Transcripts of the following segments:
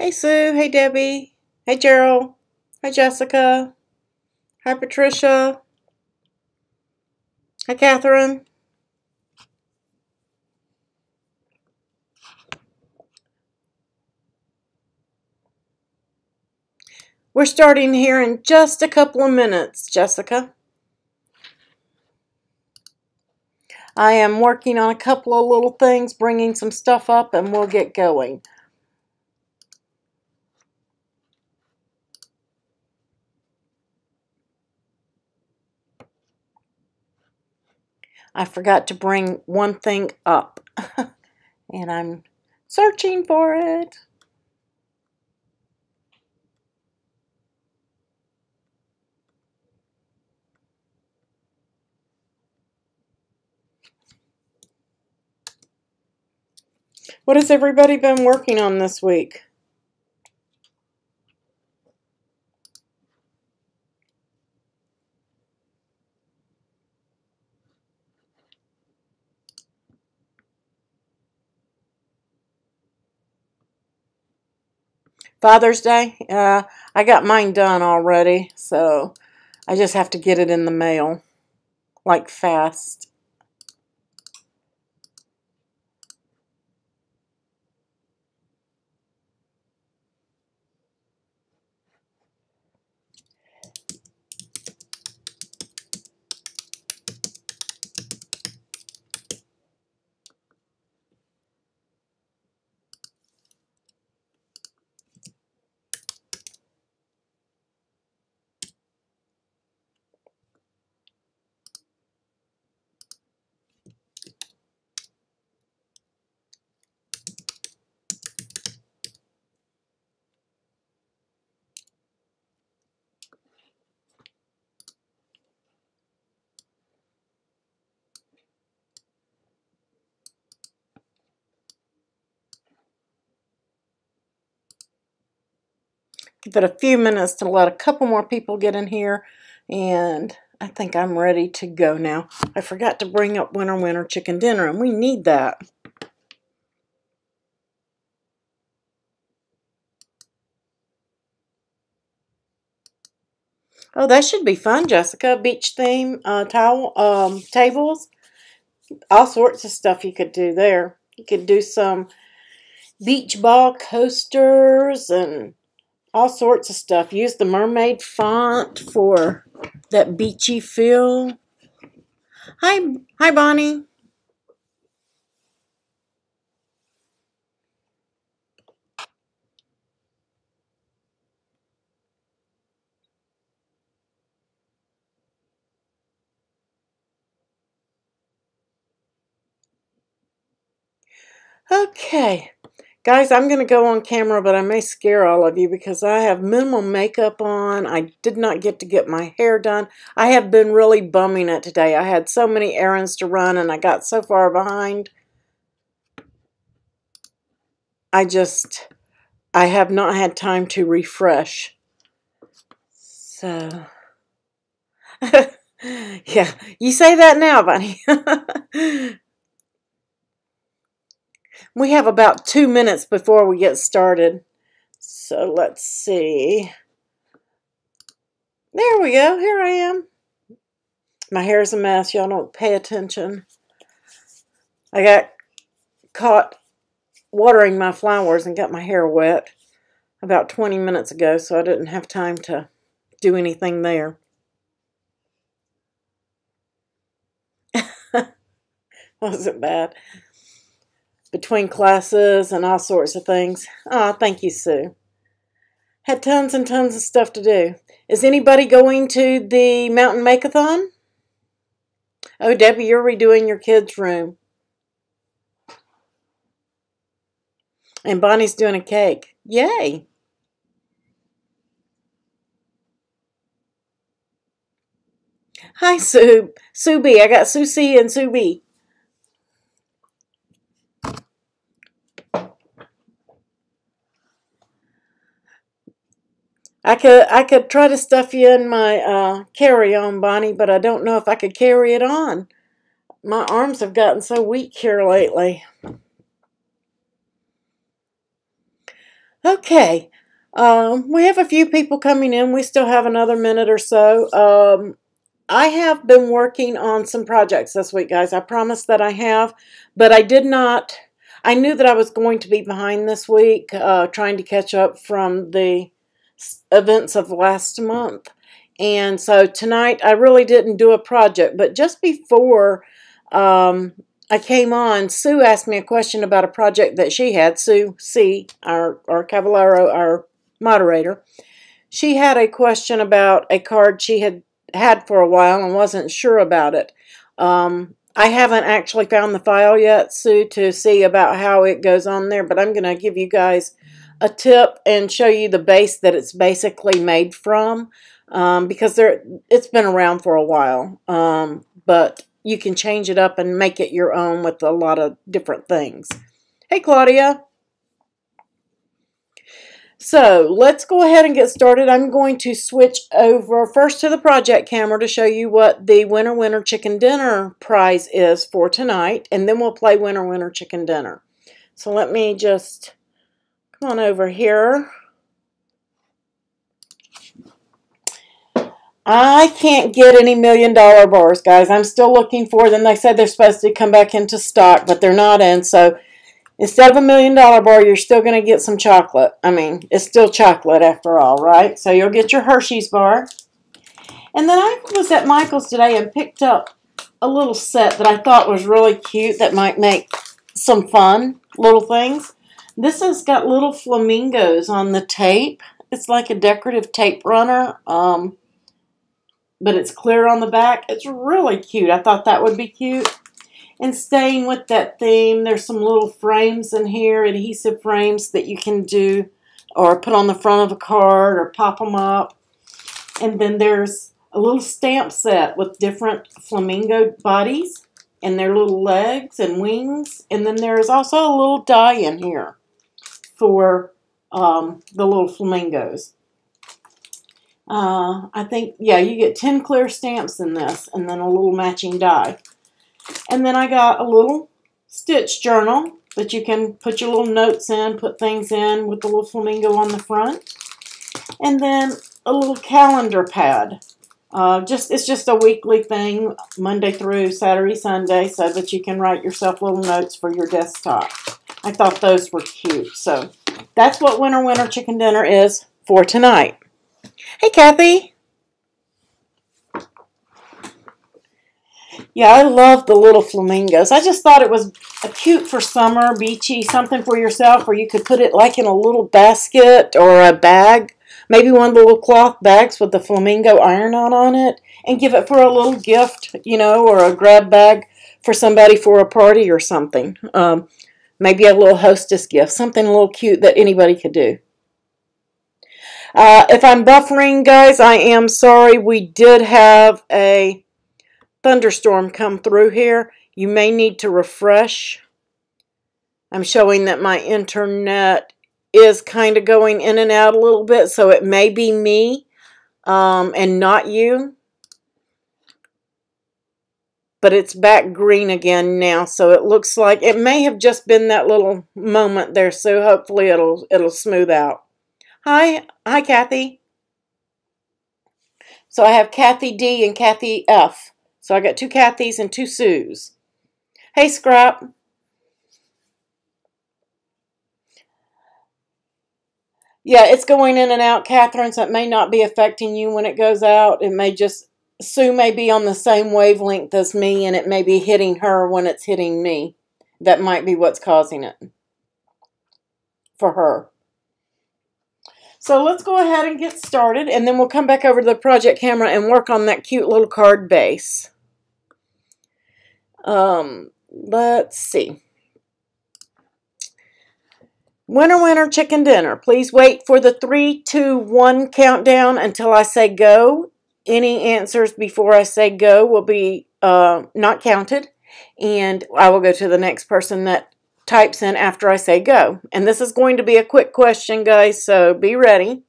Hey Sue, hey Debbie, hey Gerald, hi Jessica, hi Patricia, hi Catherine. We're starting here in just a couple of minutes, Jessica. I am working on a couple of little things, bringing some stuff up, and we'll get going. I forgot to bring one thing up, and I'm searching for it. What has everybody been working on this week? Father's Day? I got mine done already, so I just have to get it in the mail, like fast. Give it a few minutes to let a couple more people get in here, and I think I'm ready to go now. I forgot to bring up winter chicken dinner, and we need that. Oh, that should be fun, Jessica. Beach theme tables, all sorts of stuff you could do there. You could do some beach ball coasters and all sorts of stuff. Use the mermaid font for that beachy feel. Hi, Bonnie. Okay. Guys, I'm going to go on camera, but I may scare all of you because I have minimal makeup on. I did not get my hair done. I have been really bumming it today. I had so many errands to run, and I got so far behind. I have not had time to refresh. So, yeah, you say that now, Bunny. We have about 2 minutes before we get started. So let's see. There we go. Here I am. My hair's a mess. Y'all don't pay attention. I got caught watering my flowers and got my hair wet about 20 minutes ago, so I didn't have time to do anything there. Wasn't bad. Between classes and all sorts of things. Oh, thank you, Sue. Had tons and tons of stuff to do. Is anybody going to the Mountain Make-a-thon? Oh, Debbie, you're redoing your kids' room. And Bonnie's doing a cake. Yay! Hi, Sue. Sue B. I got Sue C and Sue B. I could try to stuff you in my carry-on, Bonnie, but I don't know if I could carry it on. My arms have gotten so weak here lately. Okay. We have a few people coming in. We still have another minute or so. I have been working on some projects this week, guys. I promise that I have, but I did not. I knew that I was going to be behind this week, trying to catch up from the events of last month. And so tonight I really didn't do a project, but just before I came on, Sue asked me a question about a project that she had. Sue C., our Cavallaro, our moderator. She had a question about a card she had for a while and wasn't sure about it. I haven't actually found the file yet, Sue, to see about how it goes on there, but I'm going to give you guys a tip and show you the base that it's basically made from, because it's been around for a while, but you can change it up and make it your own with a lot of different things. Hey, Claudia. So let's go ahead and get started. I'm going to switch over first to the project camera to show you what the Winner Chicken Dinner prize is for tonight, and then we'll play Winner Chicken Dinner. So let me just come on over here. I can't get any $1 million bars, guys. I'm still looking for them. They said they're supposed to come back into stock, but they're not in. So instead of $1 million bar, you're still going to get some chocolate. I mean, it's still chocolate after all, right? So you'll get your Hershey's bar. And then I was at Michael's today and picked up a little set that I thought was really cute that might make some fun little things. This has got little flamingos on the tape. It's like a decorative tape runner, but it's clear on the back. It's really cute. I thought that would be cute. And staying with that theme, there's some little frames in here, adhesive frames that you can do or put on the front of a card or pop them up. And then there's a little stamp set with different flamingo bodies and their little legs and wings. And then there's also a little die in here for the little flamingos. I think, yeah, you get 10 clear stamps in this and then a little matching die. And then I got a little stitch journal that you can put your little notes in, put things in with the little flamingo on the front. And then a little calendar pad. It's just a weekly thing, Monday through Saturday, Sunday, so that you can write yourself little notes for your desktop. I thought those were cute. So that's what Winner Chicken Dinner is for tonight. Hey, Kathy. Yeah, I love the little flamingos. I just thought it was cute for summer, beachy, something for yourself, or you could put it like in a little basket or a bag. Maybe one of the little cloth bags with the flamingo iron-on on it, and give it for a little gift, you know, or a grab bag for somebody for a party or something. Maybe a little hostess gift, something a little cute that anybody could do. If I'm buffering, guys, I am sorry. We did have a thunderstorm come through here. You may need to refresh. I'm showing that my internet is kind of going in and out a little bit, so it may be me and not you. But it's back green again now, so it looks like it may have just been that little moment there, so hopefully it'll smooth out. Hi, Kathy. So I have Kathy D and Kathy F. So I got 2 Kathys and 2 Sues. Hey, Scrap. Yeah, it's going in and out, Catherine, so it may not be affecting you when it goes out. It may just, Sue may be on the same wavelength as me, and it may be hitting her when it's hitting me. That might be what's causing it for her. So let's go ahead and get started, and then we'll come back over to the project camera and work on that cute little card base. Let's see. Winner Chicken Dinner. Please wait for the 3, 2, 1 countdown until I say go. Any answers before I say go will be not counted, and I will go to the next person that types in after I say go. And this is going to be a quick question, guys, so be ready.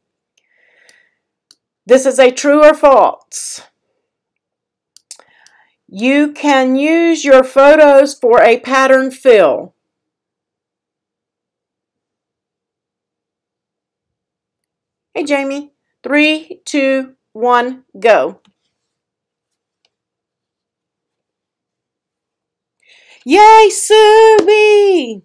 This is a true or false. You can use your photos for a pattern fill. Hey, Jamie. 3, 2, 1, go. Yay, Subi!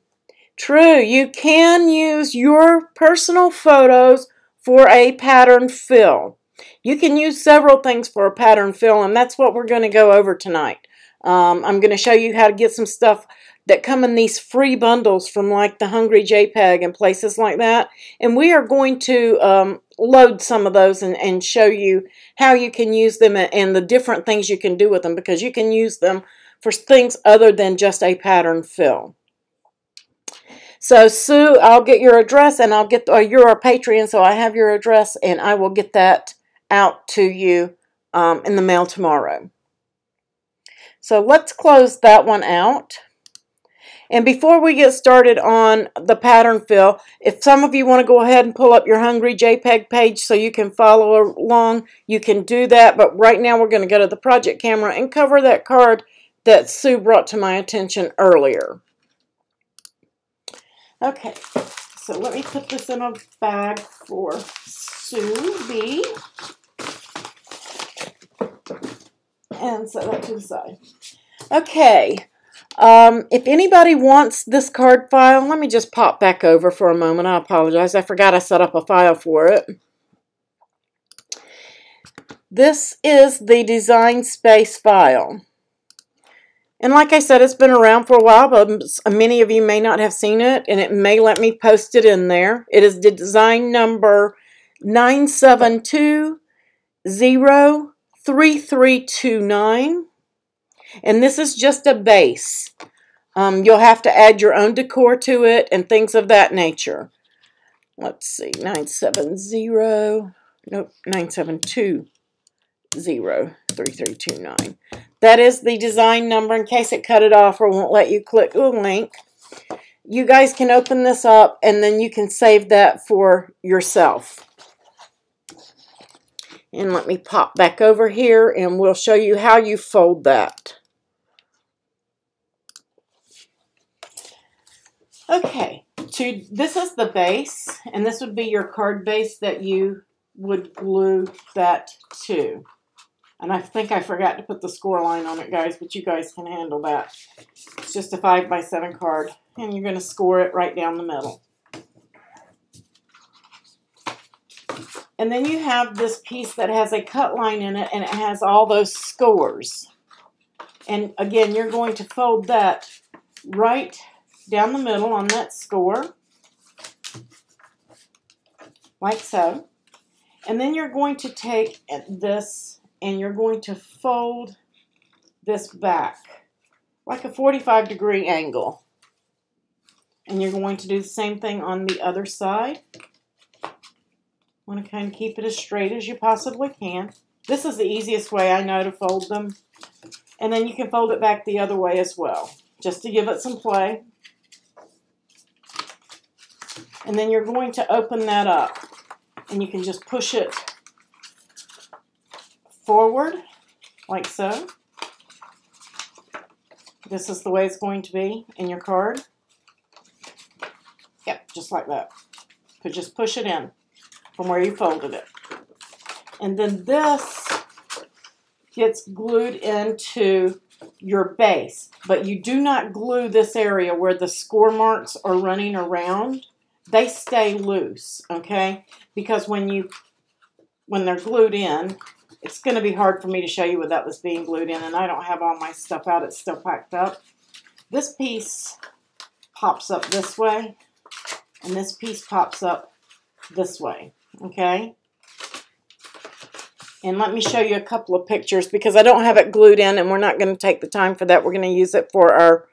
True, you can use your personal photos for a pattern fill. You can use several things for a pattern fill, and that's what we're going to go over tonight. I'm going to show you how to get some stuff that come in these free bundles from like the Hungry JPEG and places like that. And we are going to load some of those and show you how you can use them and the different things you can do with them, because you can use them for things other than just a pattern fill. So, Sue, I'll get your address, and I'll get, you're a Patreon, so I have your address, and I will get that out to you in the mail tomorrow. So let's close that one out. And before we get started on the pattern fill, if some of you want to go ahead and pull up your Hungry JPEG page so you can follow along, you can do that. But right now we're going to go to the project camera and cover that card that Sue brought to my attention earlier. Okay, so let me put this in a bag for Sue B. And set that to the side. Okay, if anybody wants this card file, let me just pop back over for a moment. I apologize. I forgot I set up a file for it. This is the Design Space file. And like I said, it's been around for a while, but many of you may not have seen it, and it may let me post it in there. It is the design number 972-03329, and this is just a base. You'll have to add your own decor to it and things of that nature. Let's see, 972-03329. That is the design number in case it cut it off or won't let you click the link. You guys can open this up and then you can save that for yourself. And let me pop back over here and we'll show you how you fold that. Okay, this is the base, and this would be your card base that you would glue that to. And I think I forgot to put the score line on it, guys, but you guys can handle that. It's just a 5x7 card, and you're going to score it right down the middle. And then you have this piece that has a cut line in it, and it has all those scores. And again, you're going to fold that right down the middle on that score, like so. And then you're going to take this and you're going to fold this back like a 45-degree angle. And you're going to do the same thing on the other side. Want to kind of keep it as straight as you possibly can. This is the easiest way I know to fold them. And then you can fold it back the other way as well, just to give it some play. And then you're going to open that up, and you can just push it forward, like so. This is the way it's going to be in your card. Yep, just like that. So just push it in from where you folded it. And then this gets glued into your base, but you do not glue this area where the score marks are running around. They stay loose, okay? Because when they're glued in, it's going to be hard for me to show you without this being glued in, and I don't have all my stuff out. It's still packed up. This piece pops up this way, and this piece pops up this way, okay? And let me show you a couple of pictures because I don't have it glued in, and we're not going to take the time for that. We're going to use it for our,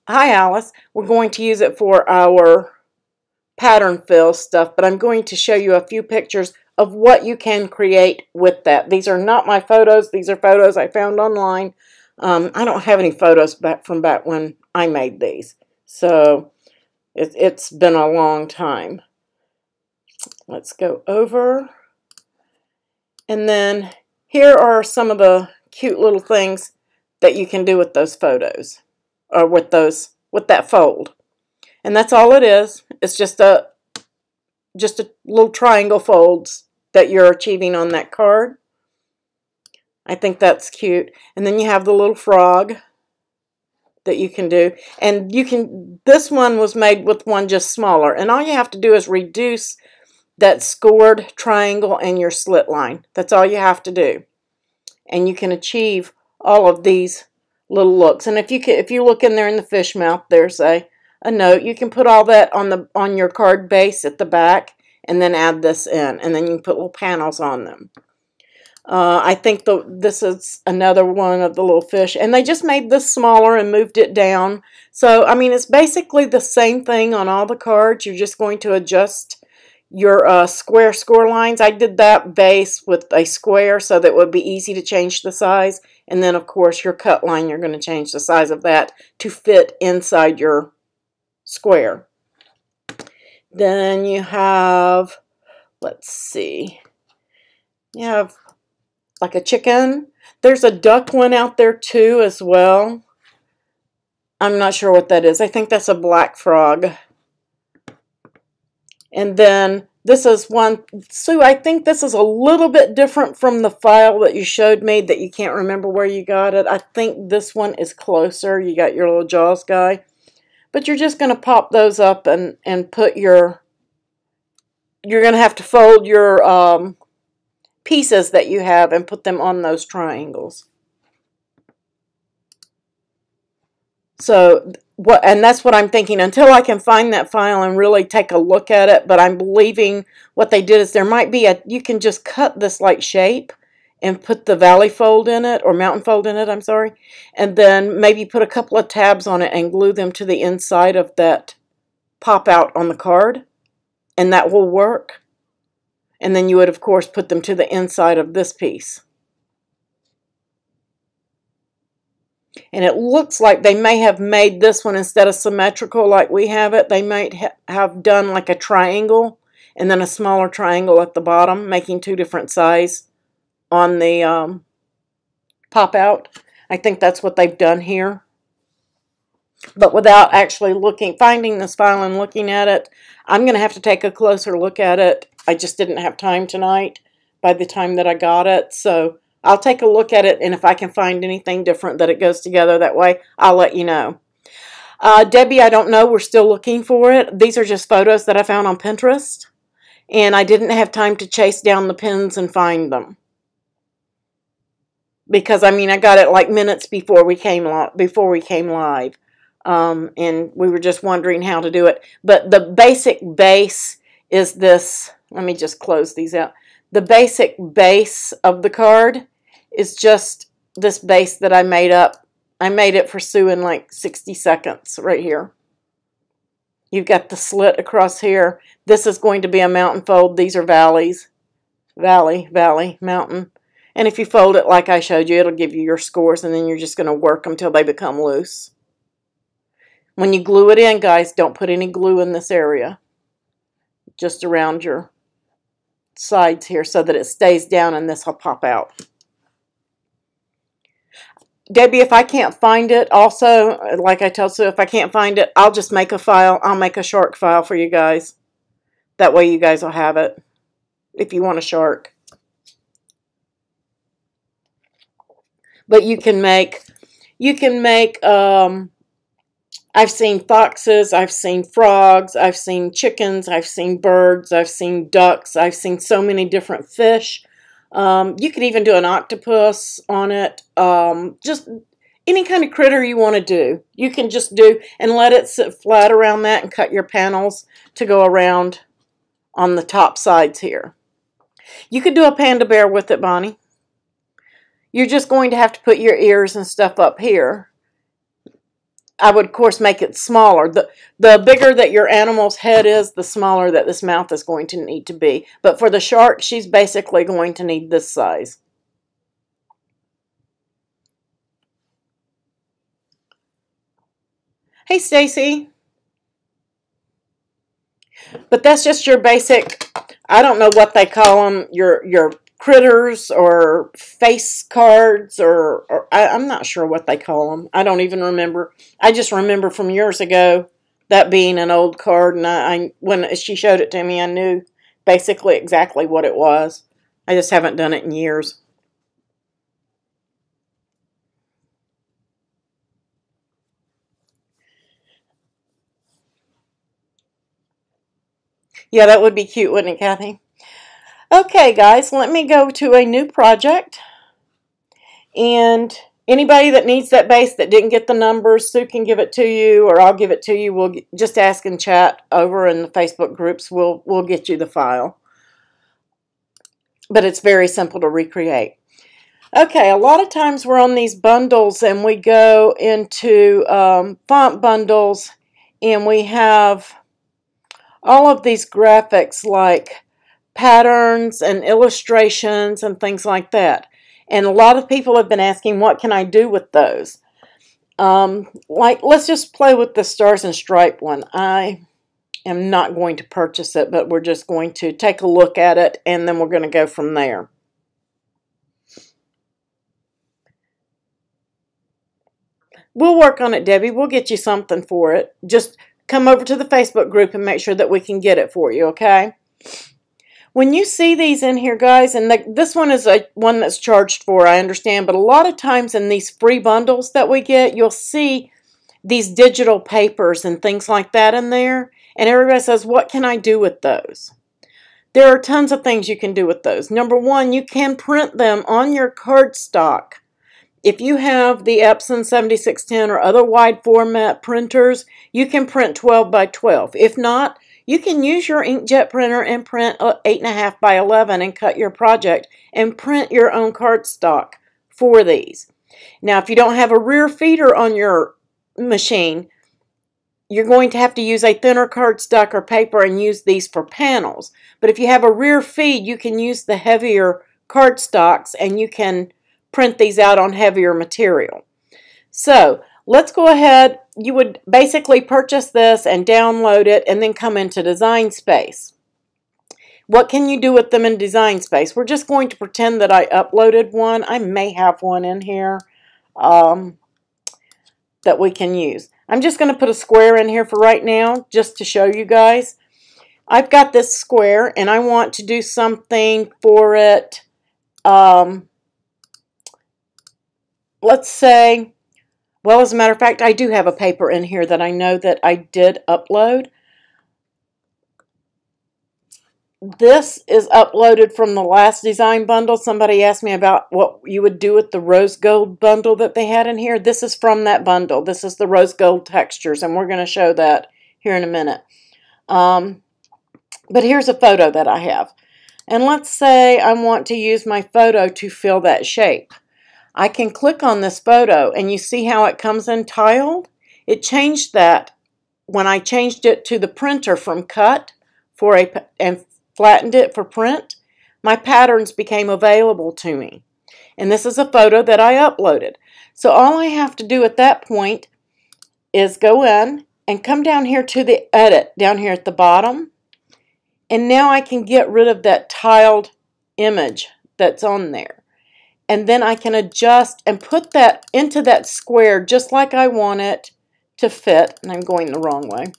hi Alice, we're going to use it for our pattern fill stuff, but I'm going to show you a few pictures of what you can create with that. These are not my photos. These are photos I found online. I don't have any photos back when I made these. So it's been a long time. Let's go over. And then here are some of the cute little things that you can do with those photos, or with that fold. And that's all it is. It's just a just a little triangle folds that you're achieving on that card. I think that's cute. And then you have the little frog that you can do. And you can, this one was made with one just smaller. And all you have to do is reduce that scored triangle and your slit line. That's all you have to do. And you can achieve all of these little looks. And if you look in there in the fish mouth, there's a note. You can put all that on your card base at the back and then add this in. And then you can put little panels on them. I think this is another one of the little fish. And they just made this smaller and moved it down. So, I mean, it's basically the same thing on all the cards. You're just going to adjust your square score lines. I did that base with a square so that it would be easy to change the size. And then, of course, your cut line, you're going to change the size of that to fit inside your square. Then you have, let's see, you have like a chicken. There's a duck one out there too as well. I'm not sure what that is. I think that's a black frog. And then this is one, Sue, I think this is a little bit different from the file that you showed me that you can't remember where you got it. I think this one is closer. You got your little jaws guy. But you're just going to pop those up and put your, you're going to have to fold your pieces that you have and put them on those triangles. So, and that's what I'm thinking until I can find that file and really take a look at it. But I'm believing what they did is there might be you can just cut this like shape and put the valley fold in it, or mountain fold in it, I'm sorry. And then maybe put a couple of tabs on it and glue them to the inside of that pop out on the card. And that will work. And then you would, of course, put them to the inside of this piece. And it looks like they may have made this one, instead of symmetrical like we have it, they might have done like a triangle and then a smaller triangle at the bottom, making two different sizes on the pop out. I think that's what they've done here. But without actually finding this file and looking at it, I'm going to have to take a closer look at it. I just didn't have time tonight by the time that I got it. So I'll take a look at it, and if I can find anything different that it goes together that way, I'll let you know. Debbie, I don't know. We're still looking for it. These are just photos that I found on Pinterest, and I didn't have time to chase down the pins and find them. Because, I mean, I got it like minutes before we came live. And we were just wondering how to do it. But the basic base is this. Let me just close these out. The basic base of the card is just this base that I made up. I made it for Sue in like 60 seconds right here. You've got the slit across here. This is going to be a mountain fold. These are valleys. Valley, valley, mountain. And if you fold it like I showed you, it'll give you your scores, and then you're just going to work them till they become loose. When you glue it in, guys, don't put any glue in this area. Just around your sides here so that it stays down and this will pop out. Debbie, if I can't find it, also, like I tell Sue, if I can't find it, I'll just make a file. I'll make a shark file for you guys. That way you guys will have it if you want a shark. But you can make, I've seen foxes, I've seen frogs, I've seen chickens, I've seen birds, I've seen ducks, I've seen so many different fish. You could even do an octopus on it. Just any kind of critter you want to do. You can just do and let it sit flat around that and cut your panels to go around on the top sides here. You could do a panda bear with it, Bonnie. You're just going to have to put your ears and stuff up here. I would, of course, make it smaller. The bigger that your animal's head is, the smaller that this mouth is going to need to be. But for the shark, she's basically going to need this size. Hey, Stacy. But that's just your basic, I don't know what they call them, your critters or face cards, or I'm not sure what they call them. I don't even remember. I just remember from years ago That being an old card, and I when she showed it to me, I knew basically exactly what it was. I just haven't done it in years. Yeah, that would be cute, wouldn't it, Kathy? Okay, guys, let me go to a new project. And anybody that needs that base that didn't get the numbers, Sue can give it to you, or I'll give it to you. We'll just ask in chat over in the Facebook groups. We'll get you the file. But it's very simple to recreate. Okay, a lot of times we're on these bundles and we go into font bundles and we have all of these graphics like patterns and illustrations and things like that. And a lot of people have been asking, what can I do with those? Like, let's just play with the Stars and Stripe one. I am not going to purchase it, but we're just going to take a look at it, and then we're going to go from there. We'll work on it, Debbie. We'll get you something for it. Just come over to the Facebook group and make sure that we can get it for you, okay? When you see these in here, guys, and this one is one that's charged for, I understand, but a lot of times in these free bundles that we get, you'll see these digital papers and things like that in there, and everybody says, what can I do with those? There are tons of things you can do with those. Number one, you can print them on your cardstock. If you have the Epson 7610 or other wide format printers, you can print 12 by 12. If not, you can use your inkjet printer and print 8.5 by 11 and cut your project and print your own cardstock for these. Now, if you don't have a rear feeder on your machine, you're going to have to use a thinner cardstock or paper and use these for panels. But if you have a rear feed, you can use the heavier cardstocks and you can print these out on heavier material. So let's go ahead. You would basically purchase this and download it and then come into Design Space. What can you do with them in Design Space? We're just going to pretend that I uploaded one. I may have one in here that we can use. I'm just going to put a square in here for right now just to show you guys. I've got this square and I want to do something for it. Let's say, well, as a matter of fact, I do have a paper in here that I know that I did upload. This is uploaded from the last design bundle. Somebody asked me about what you would do with the rose gold bundle that they had in here. This is from that bundle. This is the rose gold textures, and we're going to show that here in a minute. But here's a photo that I have. And let's say I want to use my photo to fill that shape. I can click on this photo and you see how it comes in tiled? It changed that when I changed it to the printer from cut and flattened it for print. My patterns became available to me. And this is a photo that I uploaded. So all I have to do at that point is go in and come down here to the edit down here at the bottom. And now I can get rid of that tiled image that's on there. And then I can adjust and put that into that square just like I want it to fit. And I'm going the wrong way.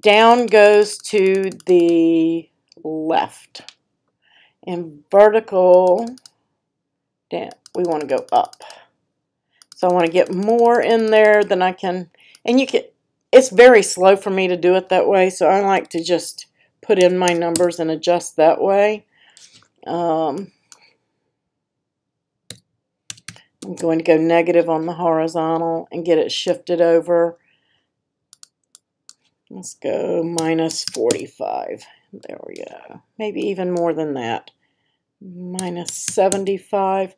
Down goes to the left. And vertical, down, we want to go up. So I want to get more in there than I can. And you can, it's very slow for me to do it that way. So I like to just put in my numbers and adjust that way. I'm going to go negative on the horizontal and get it shifted over. Let's go minus 45. There we go. Maybe even more than that. Minus 75.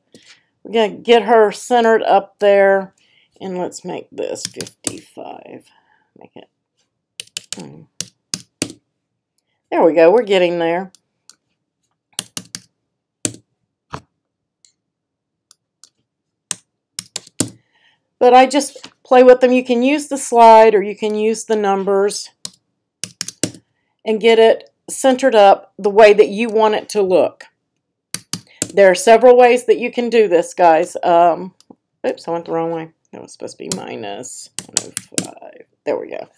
We're going to get her centered up there. And let's make this 55. Make it. There we go. We're getting there. But I just play with them. You can use the slide or you can use the numbers and get it centered up the way that you want it to look. There are several ways that you can do this, guys. Oops, I went the wrong way. That was supposed to be minus 105. There we go.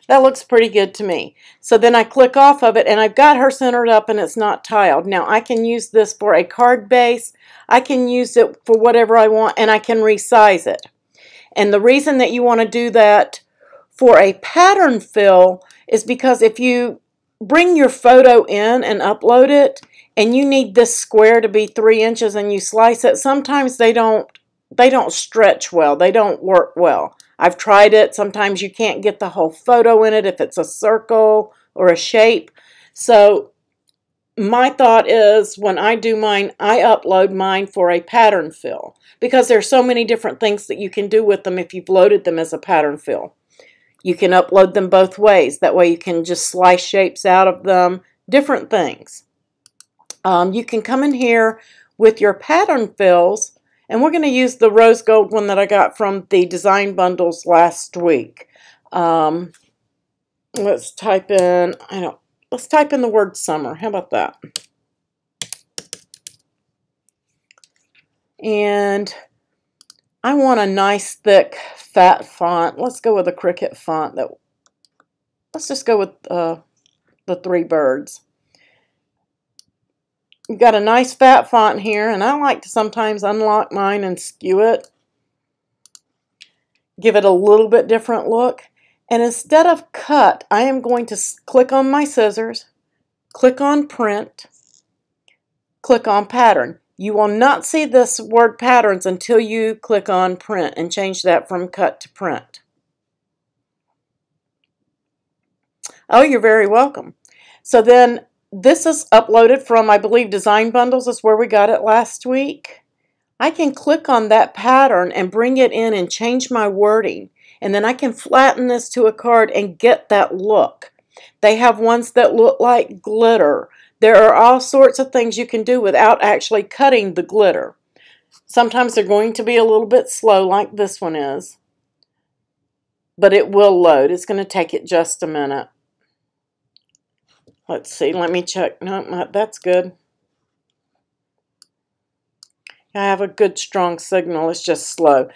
That looks pretty good to me. So then I click off of it, and I've got her centered up, and it's not tiled. Now I can use this for a card base. I can use it for whatever I want, and I can resize it. And the reason that you want to do that for a pattern fill is because if you bring your photo in and upload it, and you need this square to be 3 inches, and you slice it, sometimes they don't stretch well. They don't work well. I've tried it. Sometimes you can't get the whole photo in it if it's a circle or a shape. So my thought is when I do mine, I upload mine for a pattern fill because there's so many different things that you can do with them if you've loaded them as a pattern fill. You can upload them both ways. That way you can just slice shapes out of them, different things. You can come in here with your pattern fills. And we're going to use the rose gold one that I got from the design bundles last week. Let's type in, let's type in the word summer. How about that? And I want a nice thick fat font. Let's go with a Cricut font. Let's just go with the 3 birds. You've got a nice fat font here, and I like to sometimes unlock mine and skew it. Give it a little bit different look. And instead of cut, I am going to click on my scissors, click on print, click on pattern. You will not see this word patterns until you click on print and change that from cut to print. Oh, you're very welcome. So then this is uploaded from, I believe, Design Bundles is where we got it last week. I can click on that pattern and bring it in and change my wording. And then I can flatten this to a card and get that look. They have ones that look like glitter. There are all sorts of things you can do without actually cutting the glitter. Sometimes they're going to be a little bit slow like this one is. But it will load. It's going to take it just a minute. Let's see, let me check. No, that's good. I have a good strong signal, it's just slow.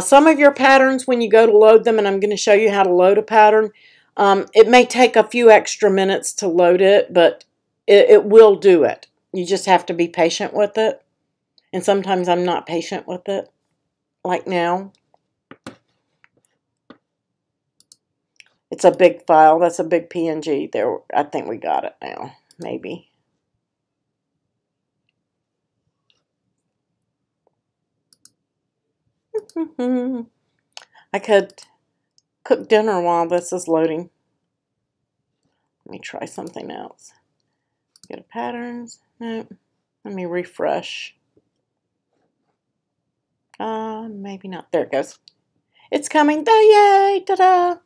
Some of your patterns, when you go to load them, and I'm going to show you how to load a pattern, it may take a few extra minutes to load it, but it will do it. You just have to be patient with it. And sometimes I'm not patient with it, like now. It's a big file. That's a big PNG. There, I think we got it now. Maybe. I could cook dinner while this is loading. Let me try something else. Go to patterns. No. Let me refresh. Maybe not. There it goes. It's coming. Yay! Ta-da!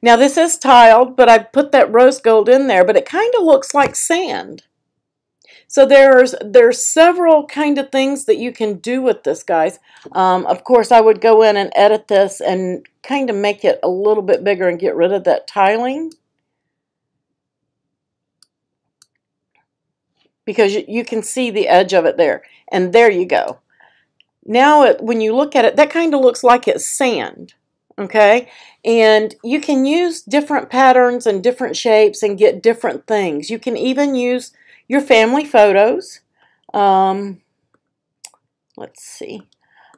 Now this is tiled, but I put that rose gold in there, but it kind of looks like sand. So there's several kind of things that you can do with this, guys. Of course, I would go in and edit this and kind of make it a little bit bigger and get rid of that tiling. Because you can see the edge of it there. And there you go. Now, when you look at it, that kind of looks like it's sand. Okay, and you can use different patterns and different shapes and get different things. You can even use your family photos. Let's see.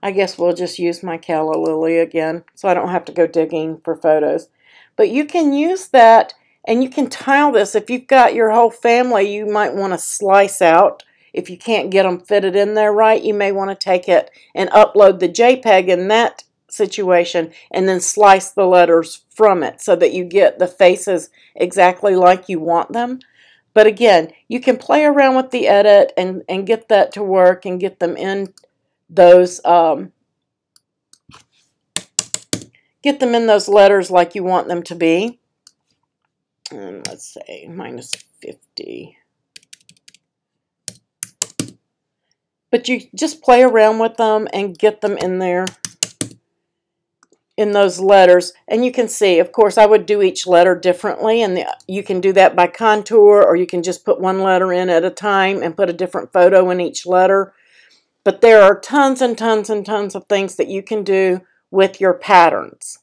I guess we'll just use my calla lily again so I don't have to go digging for photos. But you can use that and you can tile this. If you've got your whole family, you might want to slice out. If you can't get them fitted in there right, you may want to take it and upload the JPEG in that situation and then slice the letters from it so that you get the faces exactly like you want them. But again, you can play around with the edit and get that to work and get them in those letters like you want them to be. And let's say minus 50. But you just play around with them and get them in there in those letters. And you can see, of course, I would do each letter differently, and you can do that by contour, or you can just put one letter in at a time and put a different photo in each letter. But there are tons and tons and tons of things that you can do with your patterns.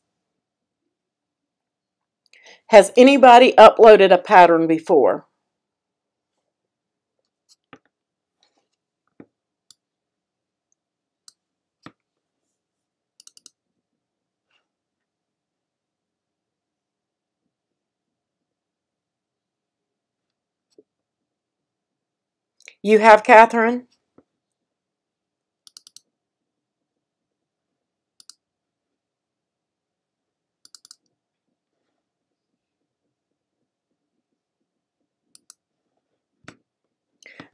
Has anybody uploaded a pattern before? You have, Catherine?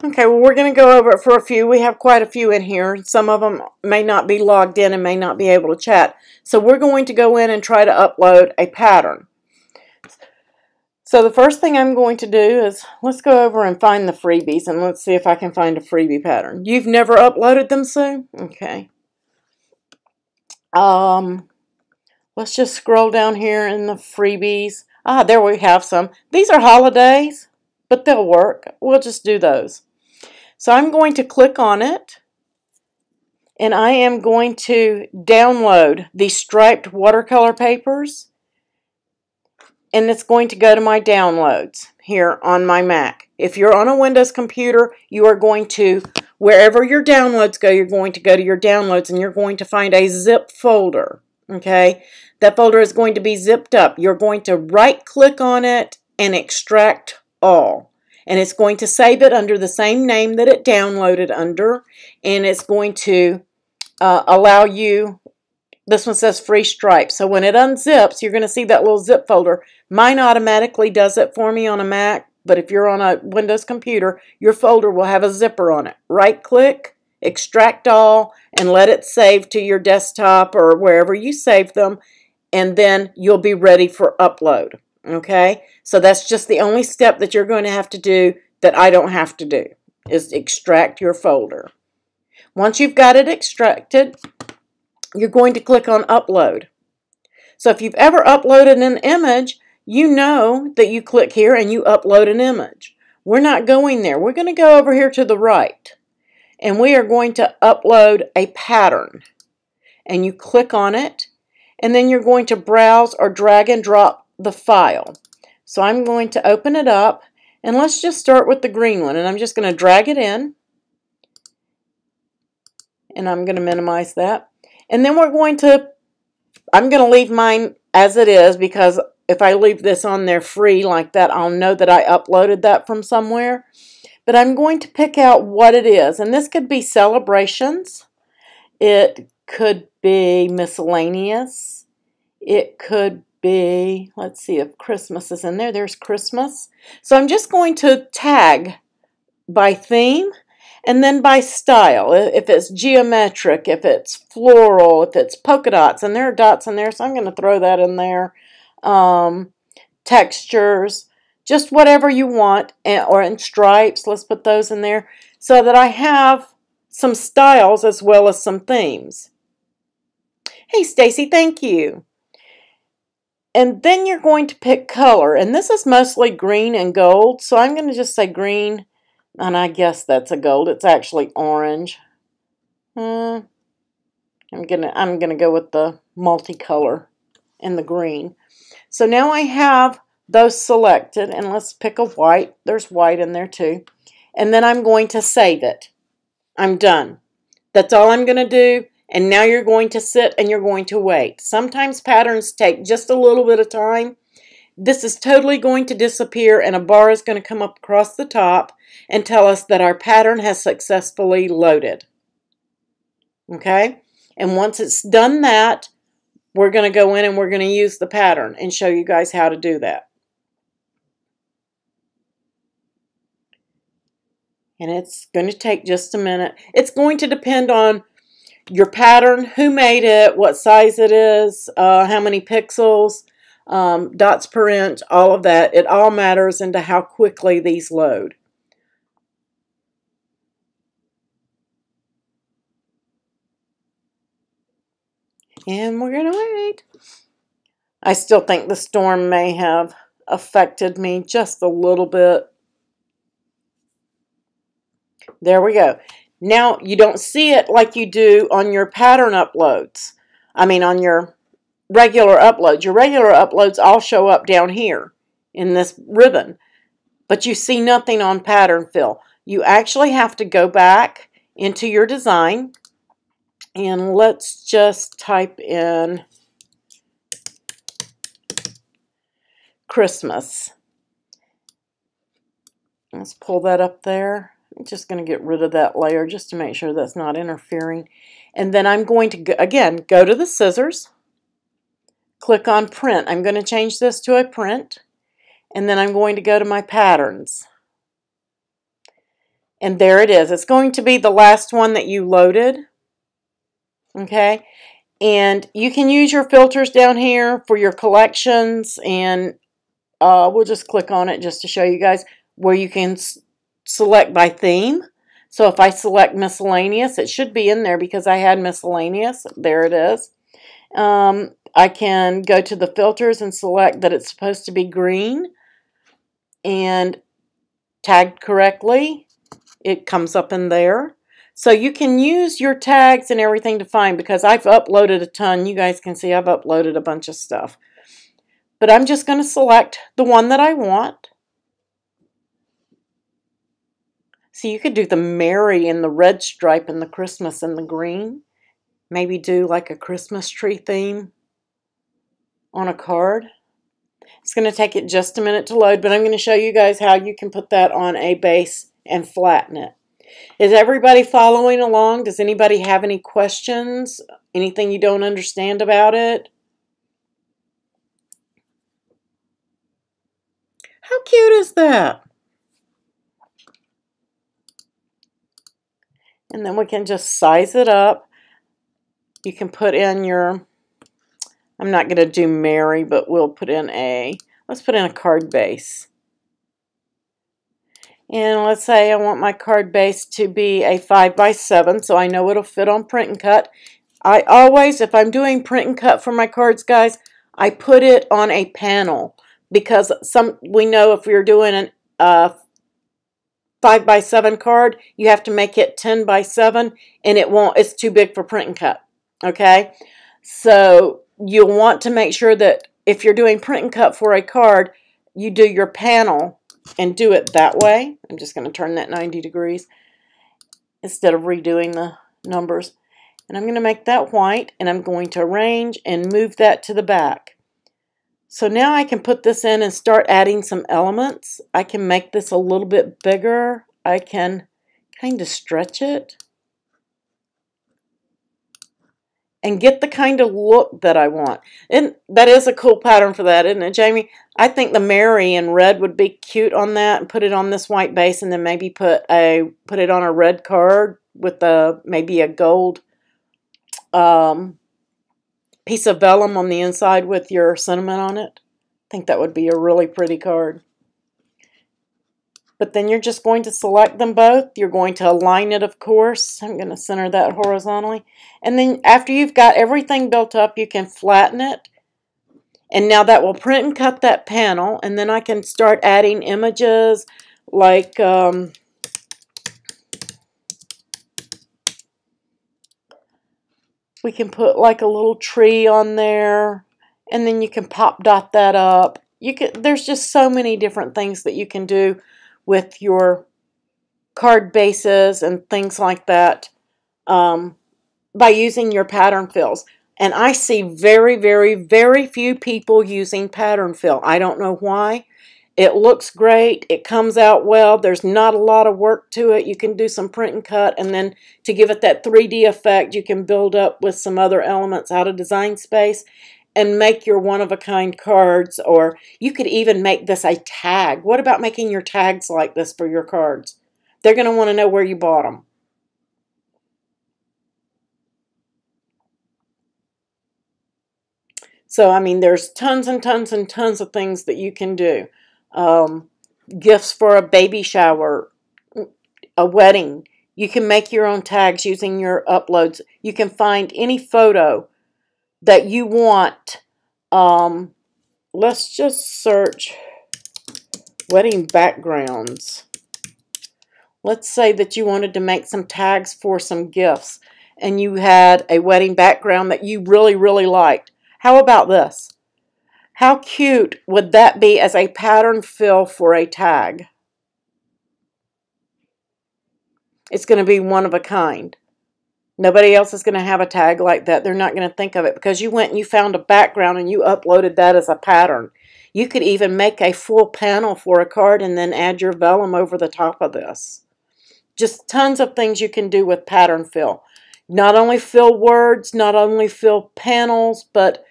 Okay, well, we're going to go over it for a few. We have quite a few in here. Some of them may not be logged in and may not be able to chat. So we're going to go in and try to upload a pattern. So the first thing I'm going to do is, let's go over and find the freebies, and let's see if I can find a freebie pattern. You've never uploaded them, Sue? Okay. Let's just scroll down here in the freebies. Ah, there we have some. These are holidays, but they'll work. We'll just do those. So I'm going to click on it, and I am going to download these striped watercolor papers, and it's going to go to my downloads here on my Mac. If you're on a Windows computer, you are going to, wherever your downloads go, you're going to go to your downloads, and you're going to find a zip folder, okay? That folder is going to be zipped up. You're going to right-click on it and extract all. And it's going to save it under the same name that it downloaded under. And it's going to allow you, this one says free stripe. So when it unzips, you're going to see that little zip folder. Mine automatically does it for me on a Mac. But if you're on a Windows computer, your folder will have a zipper on it. Right click, extract all, and let it save to your desktop or wherever you save them. And then you'll be ready for upload. Okay, so that's just the only step that you're going to have to do that I don't have to do, is extract your folder. Once you've got it extracted, you're going to click on upload. So if you've ever uploaded an image, you know that you click here and you upload an image. We're not going there. We're going to go over here to the right, and we are going to upload a pattern. And you click on it, and then you're going to browse or drag and drop the file. So I'm going to open it up, and let's just start with the green one, and I'm just going to drag it in, and I'm going to minimize that, and then I'm going to leave mine as it is, because if I leave this on there free like that, I'll know that I uploaded that from somewhere. But I'm going to pick out what it is, and this could be celebrations, it could be miscellaneous, it could be, let's see if Christmas is in there. There's Christmas. So I'm just going to tag by theme and then by style. If it's geometric, if it's floral, if it's polka dots, and there are dots in there, so I'm going to throw that in there. Textures, just whatever you want, or in stripes, let's put those in there, so that I have some styles as well as some themes. Hey Stacy, thank you. And then you're going to pick color, and this is mostly green and gold, so I'm going to just say green, and I guess that's a gold. It's actually orange. I'm gonna go with the multicolor and the green. So now I have those selected, and let's pick a white. There's white in there too. And then I'm going to save it. I'm done. That's all I'm going to do. And now you're going to sit and you're going to wait. Sometimes patterns take just a little bit of time. This is totally going to disappear, and a bar is going to come up across the top and tell us that our pattern has successfully loaded. Okay? And once it's done that, we're going to go in and we're going to use the pattern and show you guys how to do that. And it's going to take just a minute. It's going to depend on your pattern, who made it, what size it is, how many pixels, dots per inch, all of that. It all matters into how quickly these load. And we're going to wait. I still think the storm may have affected me just a little bit. There we go. Now, you don't see it like you do on your pattern uploads. on your regular uploads. Your regular uploads all show up down here in this ribbon, but you see nothing on pattern fill. You actually have to go back into your design, and let's just type in Christmas. Let's pull that up there. I'm just going to get rid of that layer just to make sure that's not interfering. And then I'm going to, again, go to the scissors, click on print. I'm going to change this to a print, and then I'm going to go to my patterns. And there it is. It's going to be the last one that you loaded. Okay? And you can use your filters down here for your collections, and we'll just click on it just to show you guys where you can select by theme. So if I select miscellaneous, it should be in there because I had miscellaneous. There it is. I can go to the filters and select that it's supposed to be green and tagged correctly. It comes up in there. So you can use your tags and everything to find, because I've uploaded a ton. You guys can see I've uploaded a bunch of stuff. But I'm just going to select the one that I want. So you could do the Mary and the red stripe and the Christmas and the green. Maybe do like a Christmas tree theme on a card. It's going to take it just a minute to load, but I'm going to show you guys how you can put that on a base and flatten it. Is everybody following along? Does anybody have any questions? Anything you don't understand about it? How cute is that? And then we can just size it up. You can put in your, I'm not going to do Mary, but we'll put in let's put in a card base. And let's say I want my card base to be a 5x7, so I know it'll fit on print and cut. I always, if I'm doing print and cut for my cards, guys, I put it on a panel, because we know if you're doing a 5x7 card, you have to make it 10x7, and it's too big for print and cut. Okay, so you'll want to make sure that if you're doing print and cut for a card, you do your panel and do it that way. I'm just going to turn that 90 degrees instead of redoing the numbers. And I'm going to make that white, and I'm going to arrange and move that to the back. So now I can put this in and start adding some elements. I can make this a little bit bigger. I can kind of stretch it and get the kind of look that I want. And that is a cool pattern for that, isn't it, Jamie? I think the Mary in red would be cute on that, and put it on this white base, and then maybe put it on a red card with maybe a gold piece of vellum on the inside with your sentiment on it. I think that would be a really pretty card. But then you're just going to select them both. You're going to align it, of course. I'm going to center that horizontally. And then after you've got everything built up, you can flatten it. And now that will print and cut that panel. And then I can start adding images like we can put like a little tree on there, and then you can pop dot that up. There's just so many different things that you can do with your card bases and things like that by using your pattern fills. And I see very, very, very few people using pattern fill. I don't know why. It looks great. It comes out well. There's not a lot of work to it. You can do some print and cut, and then to give it that 3D effect, you can build up with some other elements out of Design Space and make your one-of-a-kind cards, or you could even make this a tag. What about making your tags like this for your cards? They're going to want to know where you bought them. So, I mean, there's tons and tons and tons of things that you can do. Gifts for a baby shower, a wedding. You can make your own tags using your uploads. You can find any photo that you want. Let's just search wedding backgrounds. Let's say that you wanted to make some tags for some gifts. and you had a wedding background that you really, really liked. How about this? How cute would that be as a pattern fill for a tag? It's going to be one of a kind. Nobody else is going to have a tag like that. They're not going to think of it because you went and you found a background and you uploaded that as a pattern. You could even make a full panel for a card and then add your vellum over the top of this. Just tons of things you can do with pattern fill. Not only fill words, not only fill panels, but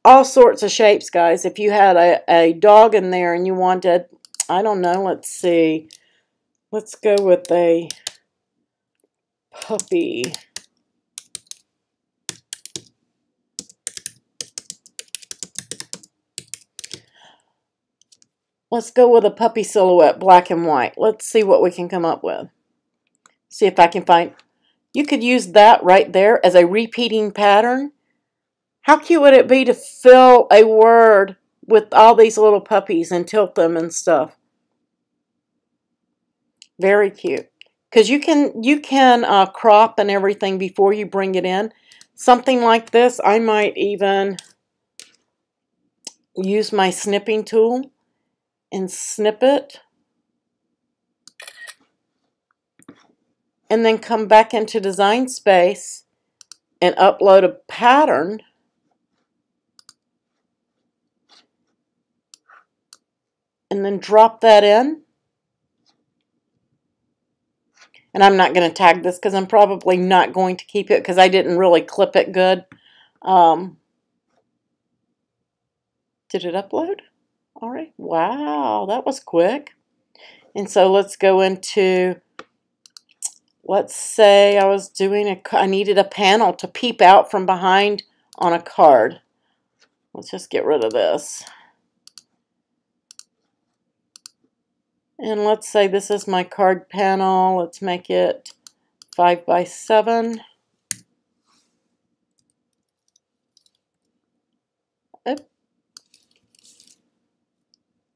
all sorts of shapes, guys. If you had a dog in there and you wanted, I don't know, let's see. Let's go with a puppy. Let's go with a puppy silhouette, black and white. Let's see what we can come up with. See if I can find. You could use that right there as a repeating pattern. How cute would it be to fill a word with all these little puppies and tilt them and stuff? Very cute. Because you can crop and everything before you bring it in. Something like this, I might even use my snipping tool and snip it. And then come back into Design Space and upload a pattern. And then drop that in. And I'm not going to tag this because I'm probably not going to keep it because I didn't really clip it good. Did it upload? All right. Wow, that was quick. And so let's go into, let's say I needed a panel to peep out from behind on a card. Let's just get rid of this. And let's say this is my card panel. Let's make it 5 by 7.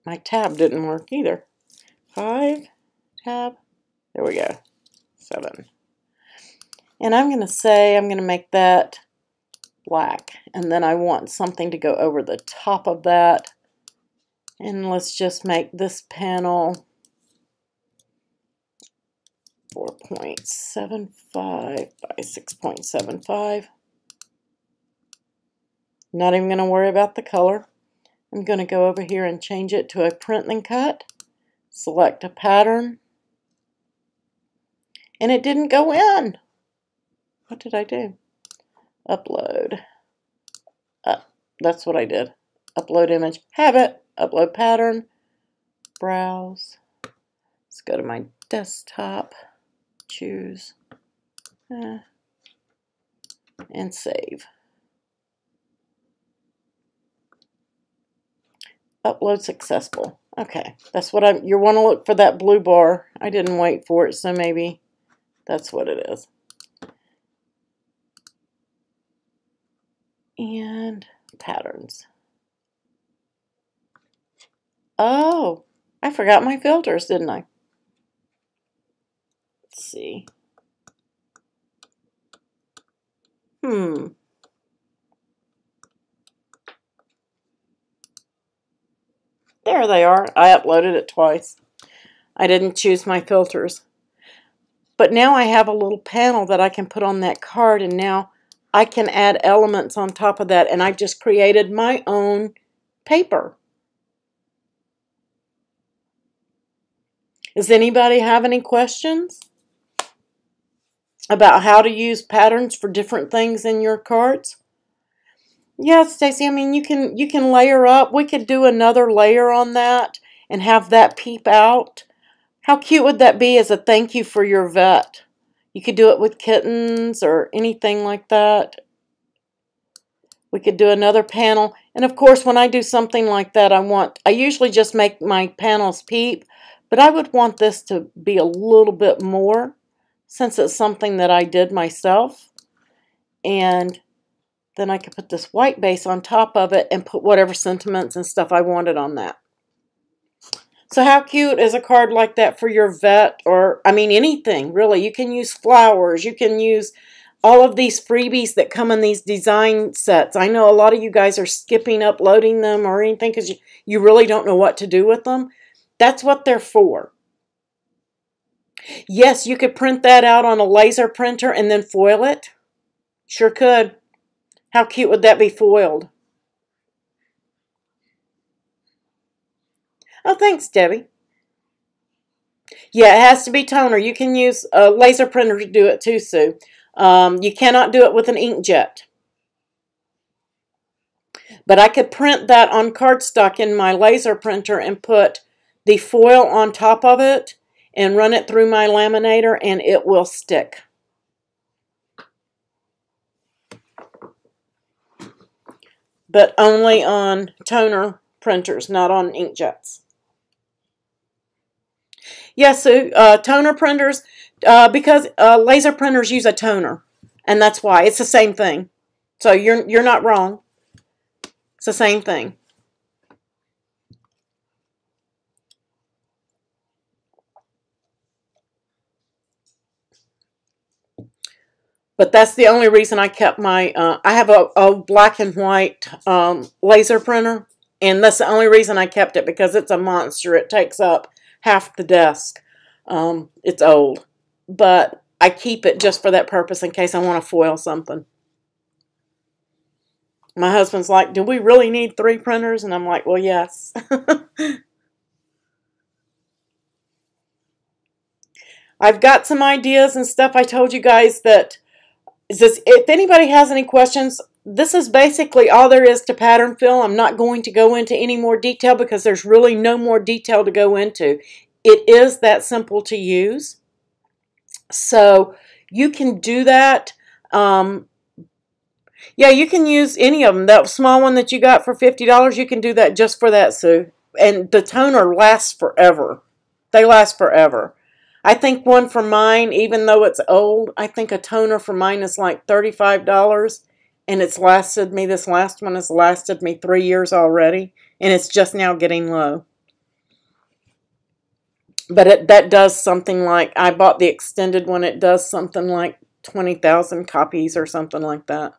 My tab didn't work either. 5, tab, there we go, 7. And I'm going to make that black. And then I want something to go over the top of that. And let's just make this panel 4.75 by 6.75. Not even going to worry about the color. I'm going to go over here and change it to a print and cut. Select a pattern. And it didn't go in. What did I do? Upload. That's what I did. Upload image. Have it. Upload pattern. Browse. Let's go to my desktop. Choose. And save. Upload successful. Okay, that's what you want to look for, that blue bar. I didn't wait for it, so maybe that's what it is. And patterns. Oh, I forgot my filters, didn't I? Let's see. There they are. I uploaded it twice. I didn't choose my filters. But now I have a little panel that I can put on that card, and now I can add elements on top of that, and I just created my own paper. Does anybody have any questions about how to use patterns for different things in your cards? Yeah, Stacy, I mean, you can layer up. We could do another layer on that and have that peep out. How cute would that be as a thank you for your vet? You could do it with kittens or anything like that. We could do another panel. And of course, when I do something like that, I usually just make my panels peep, but I would want this to be a little bit more since it's something that I did myself. And then I could put this white base on top of it and put whatever sentiments and stuff I wanted on that. So how cute is a card like that for your vet, or, I mean, anything, really. You can use flowers. You can use all of these freebies that come in these design sets. I know a lot of you guys are skipping uploading them or anything because you really don't know what to do with them. That's what they're for. Yes, you could print that out on a laser printer and then foil it. Sure could. How cute would that be foiled? Oh, thanks, Debbie. Yeah, it has to be toner. You can use a laser printer to do it too, Sue. You cannot do it with an inkjet. But I could print that on cardstock in my laser printer and put the foil on top of it and run it through my laminator and it will stick. But only on toner printers, not on inkjets. Yes, so toner printers, because laser printers use a toner, and that's why. It's the same thing. So you're not wrong. It's the same thing. But that's the only reason I kept my, I have a black and white laser printer, and that's the only reason I kept it, because it's a monster. It takes up half the desk. It's old. But I keep it just for that purpose in case I want to foil something. My husband's like, do we really need 3 printers? And I'm like, well, yes. I've got some ideas and stuff. I told you guys that if anybody has any questions, this is basically all there is to pattern fill. I'm not going to go into any more detail because there's really no more detail to go into. It is that simple to use. So you can do that. Yeah, you can use any of them. That small one that you got for $50, you can do that just for that, Sue. And the toner lasts forever. They last forever. I think one for mine, even though it's old, I think a toner for mine is like $35. And it's lasted me, this last one has lasted me 3 years already. And it's just now getting low. But that does something like, I bought the extended one, it does something like 20,000 copies or something like that.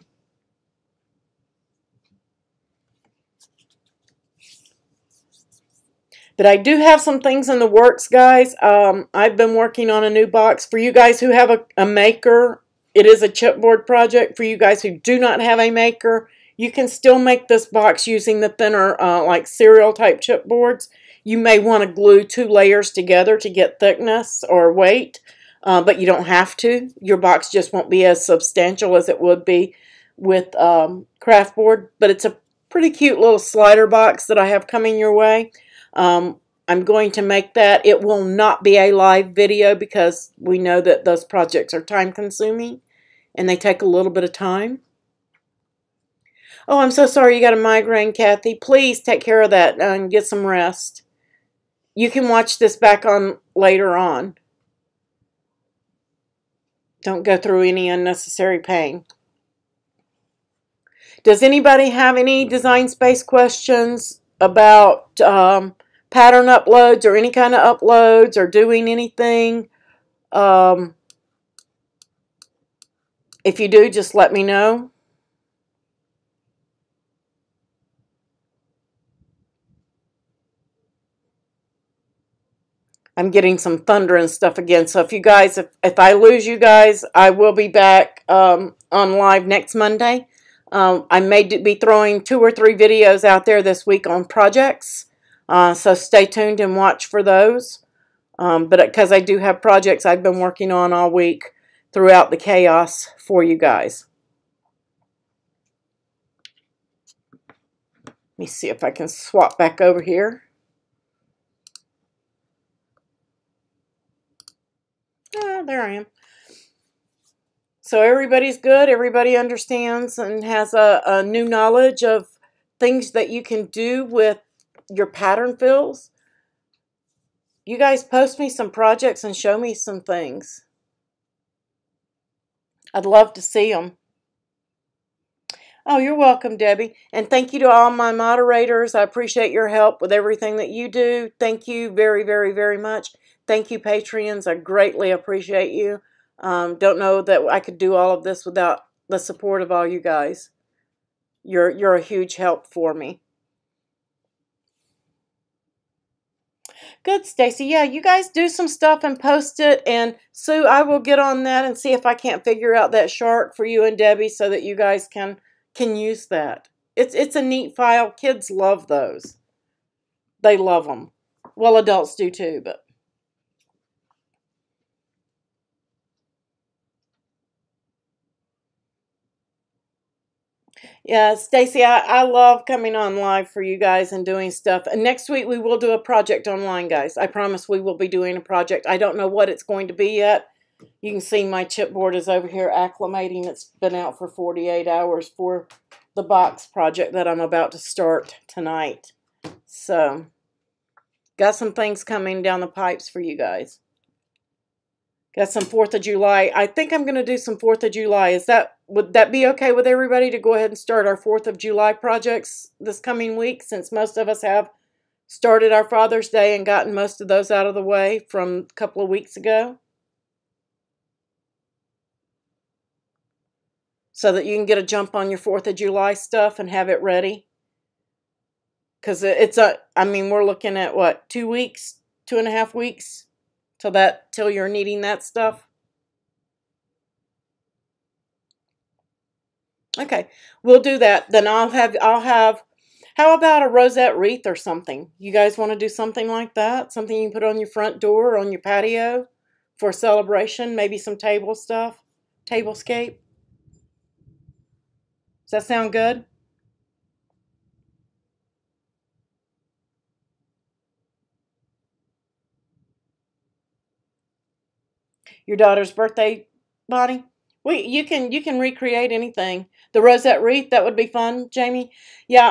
But I do have some things in the works, guys. I've been working on a new box. For you guys who have a maker, it is a chipboard project. For you guys who do not have a maker, you can still make this box using the thinner, like cereal type chipboards. You may want to glue 2 layers together to get thickness or weight, but you don't have to. Your box just won't be as substantial as it would be with craft board. But it's a pretty cute little slider box that I have coming your way. I'm going to make that. It will not be a live video because we know that those projects are time consuming and they take a little bit of time. Oh, I'm so sorry you got a migraine, Kathy. Please take care of that and get some rest. You can watch this back on later on. Don't go through any unnecessary pain. Does anybody have any Design Space questions about pattern uploads or any kind of uploads or doing anything? If you do, just let me know. I'm getting some thunder and stuff again. So if you guys, if I lose you guys, I will be back on live next Monday. I may be throwing 2 or 3 videos out there this week on projects. So stay tuned and watch for those. But because I do have projects I've been working on all week throughout the chaos for you guys. Let me see if I can swap back over here. There I am. So everybody's good. Everybody understands and has a new knowledge of things that you can do with your pattern fills. You guys post me some projects and show me some things. I'd love to see them. Oh, you're welcome, Debbie. And thank you to all my moderators. I appreciate your help with everything that you do. Thank you very, very, very much. Thank you, Patreons. I greatly appreciate you. Don't know that I could do all of this without the support of all you guys. You're a huge help for me. Good, Stacy. Yeah, you guys do some stuff and post it. And Sue, I will get on that and see if I can't figure out that shark for you and Debbie so that you guys can use that. It's a neat file. Kids love those. They love them. Well, adults do too, but. Yeah, Stacy, I love coming on live for you guys and doing stuff. And next week we will do a project online, guys. I promise we will be doing a project. I don't know what it's going to be yet. You can see my chipboard is over here acclimating. It's been out for 48 hours for the box project that I'm about to start tonight. So, got some things coming down the pipes for you guys. Got some 4th of July. I think I'm going to do some 4th of July. Would that be okay with everybody to go ahead and start our 4th of July projects this coming week, since most of us have started our Father's Day and gotten most of those out of the way from a couple of weeks ago? So that you can get a jump on your 4th of July stuff and have it ready. Because we're looking at what, 2 weeks, 2.5 weeks till you're needing that stuff. Okay, we'll do that. Then I'll have, how about a rosette wreath or something? You guys want to do something like that? Something you can put on your front door or on your patio for a celebration? Maybe some table stuff? Tablescape? Does that sound good? Your daughter's birthday, Bonnie? You can recreate anything. The rosette wreath, that would be fun, Jamie. Yeah,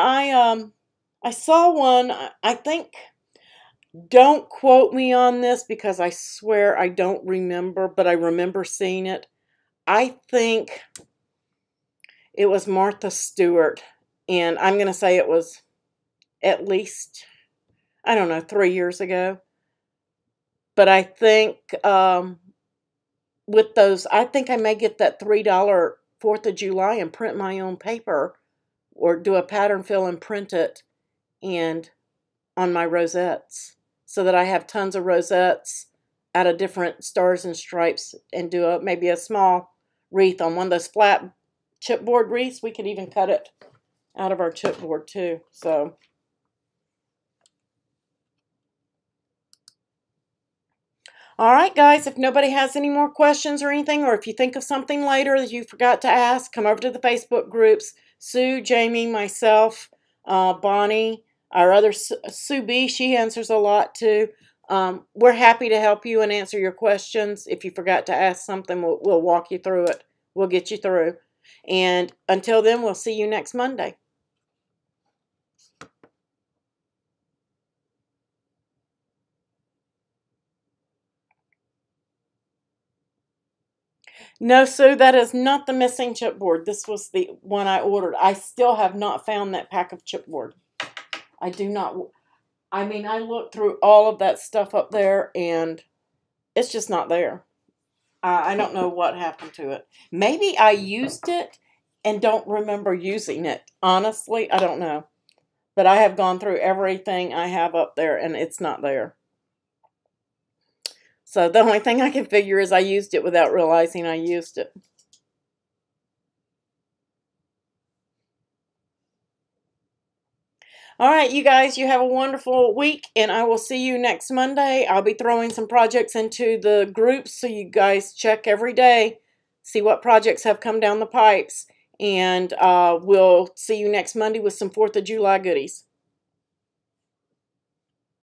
I saw one. I think, don't quote me on this because I swear I don't remember, but I remember seeing it. I think it was Martha Stewart, and I'm going to say it was at least, I don't know, 3 years ago. But I think with those, I think I may get that $3 4th of July and print my own paper, or do a pattern fill and print it and on my rosettes, so that I have tons of rosettes out of different stars and stripes, and do maybe a small wreath on one of those flat chipboard wreaths. We could even cut it out of our chipboard too. So. All right, guys, if nobody has any more questions or anything, or if you think of something later that you forgot to ask, come over to the Facebook groups. Sue, Jamie, myself, Bonnie, our other Sue B, she answers a lot too. We're happy to help you and answer your questions. If you forgot to ask something, we'll walk you through it. We'll get you through. And until then, we'll see you next Monday. No, Sue, that is not the missing chipboard. This was the one I ordered. I still have not found that pack of chipboard. I do not. I mean, I looked through all of that stuff up there, and it's just not there. I don't know what happened to it. Maybe I used it and don't remember using it. Honestly, I don't know. But I have gone through everything I have up there, and it's not there. So the only thing I can figure is I used it without realizing I used it. All right, you guys, you have a wonderful week, and I will see you next Monday. I'll be throwing some projects into the groups, so you guys check every day, see what projects have come down the pipes, and we'll see you next Monday with some 4th of July goodies.